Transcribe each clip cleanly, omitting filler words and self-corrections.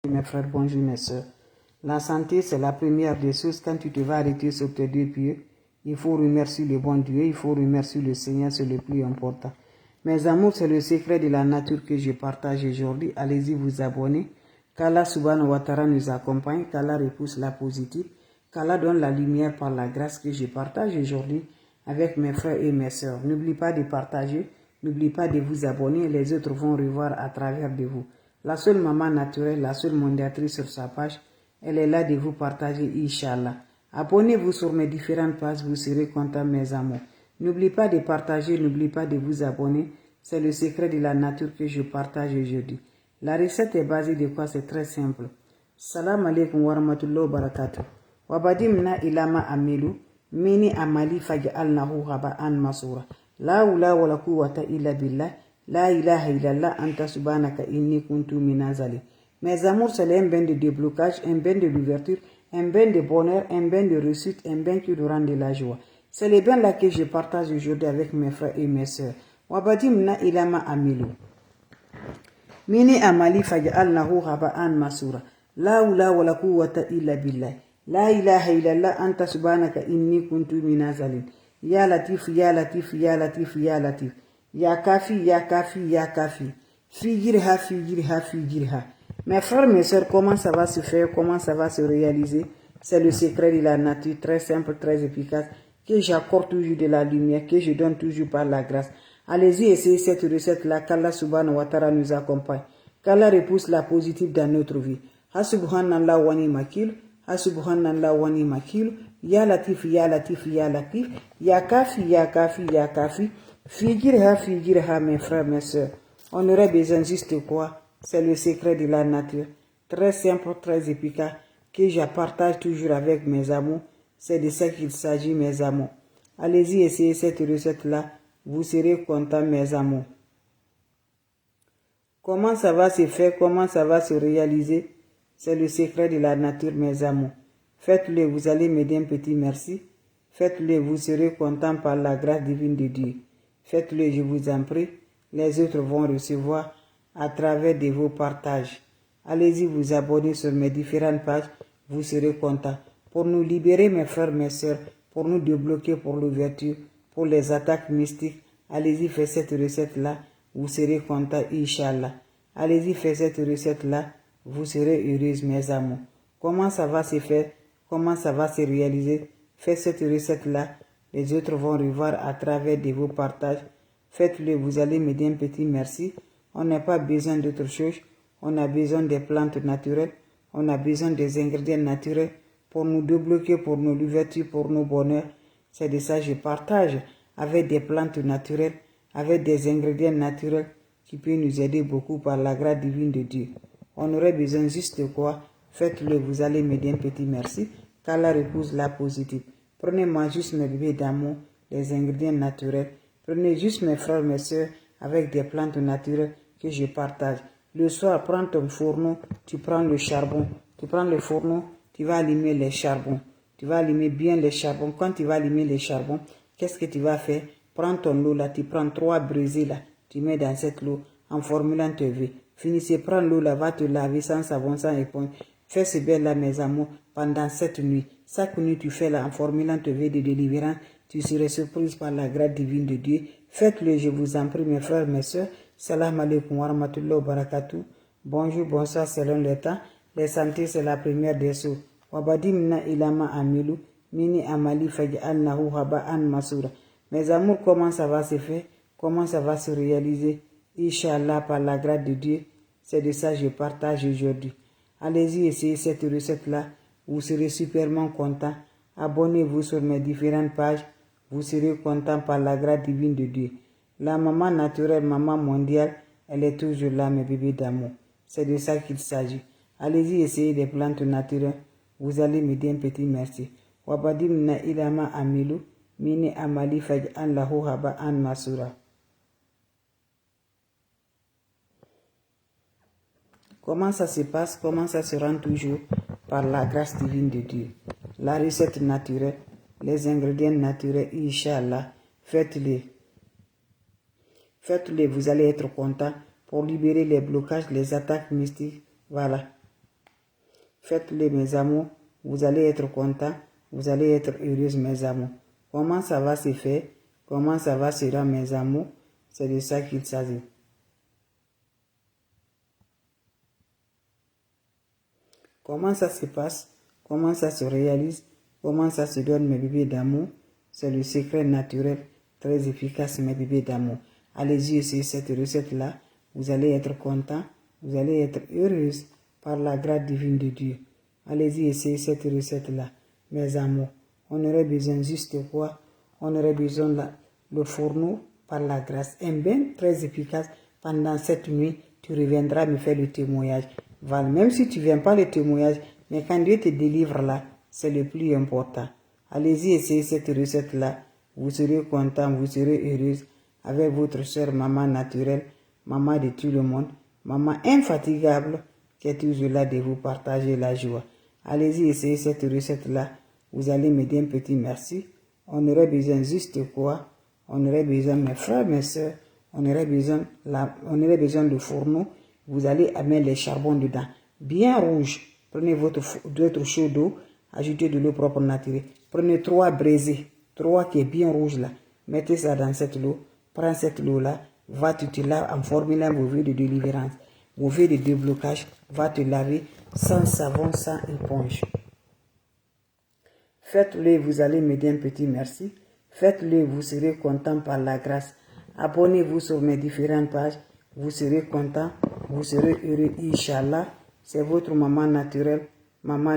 Mes frères, bonjour mes soeurs. La santé, c'est la première des choses. Quand tu te vas arrêter sur tes deux pieds, il faut remercier le bon Dieu, il faut remercier le Seigneur, c'est le plus important. Mes amours, c'est le secret de la nature que je partage aujourd'hui. Allez-y vous abonner. Qu'Allah subhanahu wa ta'ala nous accompagne, qu'Allah repousse la positive, qu'Allah donne la lumière par la grâce que je partage aujourd'hui avec mes frères et mes soeurs. N'oublie pas de partager, n'oublie pas de vous abonner, les autres vont revoir à travers de vous. La seule maman naturelle, la seule mondiatrice sur sa page, elle est là de vous partager, Inch'Allah. Abonnez-vous sur mes différentes pages, vous serez contents, mes amours. N'oublie pas de partager, n'oublie pas de vous abonner. C'est le secret de la nature que je partage aujourd'hui. La recette est basée de quoi? C'est très simple. Salam alaikum wa rahmatullahi wa barakatuh. Wabadimna ilama amilu, mini amali faj'alnahu haba'an masura. La hawla wa la quwwata illa billah. La ilaha illallah anta subhanaka inni kuntu minazali. Mes amours, c'est un bain de déblocage, un bain de l'ouverture, un bain de bonheur, un bain de réussite, un bain qui nous rend de la joie. C'est le bain là que je partage aujourd'hui avec mes frères et mes sœurs. Wabadimna ilama amilu. Mini amali faj'alnahu haba'an masura. La hawla wa la quwwata illa billah. La ilaha illallah anta subhanaka inni kuntu minazalin. Ya latif, ya latif, ya latif, ya latif. Ya kafi, ya kafi, ya kafi. Fijirha, fijirha, fijirha. Mes frères, mes soeurs, comment ça va se faire, comment ça va se réaliser? C'est le secret de la nature, très simple, très efficace, que j'accorde toujours de la lumière, que je donne toujours par la grâce. Allez-y, essayez cette recette-là, qu'Allah subhanahu wa ta'ala nous accompagne, qu'Allah repousse la positive dans notre vie. Hasubhanallah wa ni makil, hasubhanallah wa ni makil, ya latif, ya latif, ya latif, ya kafi, ya kafi, ya kafi, figirha, mes frères, mes soeurs. On aurait besoin juste de quoi? C'est le secret de la nature, très simple, très efficace, que je partage toujours avec mes amours. C'est de ça qu'il s'agit, mes amours. Allez-y, essayez cette recette-là. Vous serez contents, mes amours. Comment ça va se faire? Comment ça va se réaliser? C'est le secret de la nature, mes amours. Faites-le, vous allez me dire un petit merci. Faites-le, vous serez contents par la grâce divine de Dieu. Faites-le, je vous en prie. Les autres vont recevoir à travers de vos partages. Allez-y vous abonner sur mes différentes pages. Vous serez contents. Pour nous libérer, mes frères, mes soeurs, pour nous débloquer pour l'ouverture, pour les attaques mystiques, allez-y, faites cette recette-là, vous serez contents, Inch'Allah. Allez-y, faites cette recette-là, vous serez heureux, mes amours. Comment ça va se faire? Comment ça va se réaliser? Faites cette recette-là, les autres vont revoir à travers de vos partages. Faites-le, vous allez me dire un petit merci. On n'a pas besoin d'autre chose. On a besoin des plantes naturelles. On a besoin des ingrédients naturels pour nous débloquer, pour nos ouvertures, pour nos bonheurs. C'est de ça que je partage avec des plantes naturelles, avec des ingrédients naturels qui peuvent nous aider beaucoup par la grâce divine de Dieu. On aurait besoin juste de quoi? Faites-le, vous allez me dire un petit merci. Qu'Allah repousse la positive. Prenez-moi juste mes bébés d'amour, des ingrédients naturels. Prenez juste mes frères, mes soeurs, avec des plantes naturelles que je partage. Le soir, prends ton fourneau, tu prends le charbon. Tu prends le fourneau, tu vas allumer les charbons. Tu vas allumer bien les charbons. Quand tu vas allumer les charbons, qu'est-ce que tu vas faire? Prends ton eau là, tu prends 3 braisés là. Tu mets dans cette eau en formulant tes vœux. Finissez, prends l'eau là, va te laver sans savon, sans éponge. Fais ce bain là, mes amours, pendant 7 nuits. Chaque nuit, tu fais là en formulant tes vœux de délivrance. Tu seras surprise par la grâce divine de Dieu. Faites-le, je vous en prie, mes frères, mes soeurs. Salam alaikum wa rahmatullahi wa barakatuh. Bonjour, bonsoir, selon le temps. Les santé, c'est la première des choses. Wabadimna ilama amilu, mini amali faj'alnahu haba'an masura. Mes amours, comment ça va se faire? Comment ça va se réaliser? Inch'Allah, par la grâce de Dieu. C'est de ça que je partage aujourd'hui. Allez-y, essayez cette recette-là. Vous serez superment contents. Abonnez-vous sur mes différentes pages. Vous serez contents par la grâce divine de Dieu. La maman naturelle, maman mondiale, elle est toujours là, mes bébés d'amour. C'est de ça qu'il s'agit. Allez-y, essayez des plantes naturelles. Vous allez me dire un petit merci. Wabadimna ilama amilu, mini amali faj'alnahu haba'an masura. Comment ça se passe? Comment ça se rend toujours? Par la grâce divine de Dieu. La recette naturelle, les ingrédients naturels, Inch'Allah, faites-les. Faites-les, vous allez être content pour libérer les blocages, les attaques mystiques. Voilà. Faites-le, mes amours. Vous allez être contents. Vous allez être heureuses, mes amours. Comment ça va se faire? Comment ça va se rendre, mes amours? C'est de ça qu'il s'agit. Comment ça se passe? Comment ça se réalise? Comment ça se donne, mes bébés d'amour? C'est le secret naturel, très efficace, mes bébés d'amour. Allez-y essayer cette recette-là. Vous allez être content. Vous allez être heureuse par la grâce divine de Dieu. Allez-y essayer cette recette-là, mes amours. On aurait besoin juste de quoi? On aurait besoin de le fourneau par la grâce. Un bain très efficace. Pendant cette nuit, tu reviendras me faire le témoignage. Voilà. Même si tu ne viens pas le témoignage, mais quand Dieu te délivre là, c'est le plus important. Allez-y essayer cette recette-là. Vous serez content, vous serez heureuse avec votre soeur maman naturelle, maman de tout le monde, maman infatigable qui est toujours là de vous partager la joie. Allez-y essayer cette recette-là. Vous allez me dire un petit merci. On aurait besoin juste de quoi? On aurait besoin, mes frères, mes soeurs, on aurait besoin de fourneau. Vous allez mettre les charbons dedans. Bien rouge. Prenez votre chaud d'eau. Ajoutez de l'eau propre naturelle. Prenez 3 braisés. 3 qui est bien rouge là. Mettez ça dans cette eau. Prends cette eau là. Va te laver en formulant vos vœux de délivrance. Vos vœux de déblocage. Va te laver sans savon, sans éponge. Faites-le, vous allez me dire un petit merci. Faites-le, vous serez content par la grâce. Abonnez-vous sur mes différentes pages. Vous serez content, vous serez heureux, Inch'Allah. C'est votre maman naturelle, maman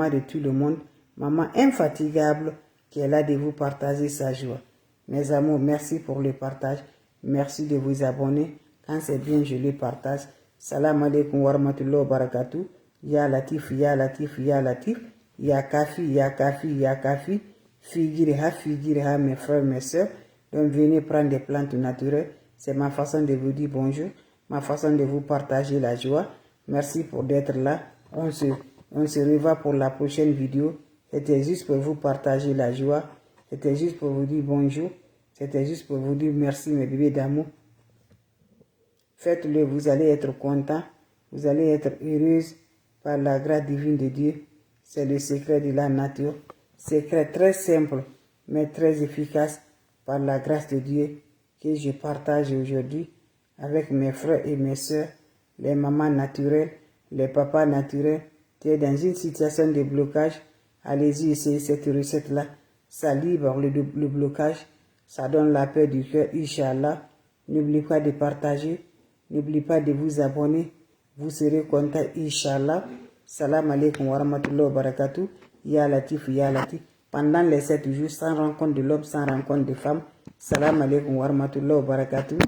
de tout le monde, maman infatigable qui est là de vous partager sa joie. Mes amours, merci pour le partage. Merci de vous abonner. Quand c'est bien, je le partage. Salam alaikum wa rahmatullahi wa barakatuh. Ya Latif, ya Latif, ya Latif. Ya Kafi, ya Kafi, ya Kafi. Figirha, mes frères, mes soeurs. Donc venez prendre des plantes naturelles. C'est ma façon de vous dire bonjour, ma façon de vous partager la joie. Merci pour d'être là. On se revoit pour la prochaine vidéo. C'était juste pour vous partager la joie. C'était juste pour vous dire bonjour. C'était juste pour vous dire merci, mes bébés d'amour. Faites-le, vous allez être content. Vous allez être heureuse par la grâce divine de Dieu. C'est le secret de la nature. Secret très simple, mais très efficace par la grâce de Dieu que je partage aujourd'hui avec mes frères et mes soeurs, les mamans naturelles, les papas naturels. Tu es dans une situation de blocage, allez-y essayer cette recette-là. Ça libère le blocage, ça donne la paix du cœur, Inch'Allah. N'oubliez pas de partager, n'oubliez pas de vous abonner. Vous serez content, Inch'Allah. Salam alaikum wa rahmatullahi wa barakatuh. Ya Latif, ya Latif. Pendant les 7 jours, sans rencontre de l'homme, sans rencontre de femme. Salam alaikum wa rahmatullahi wa barakatuh.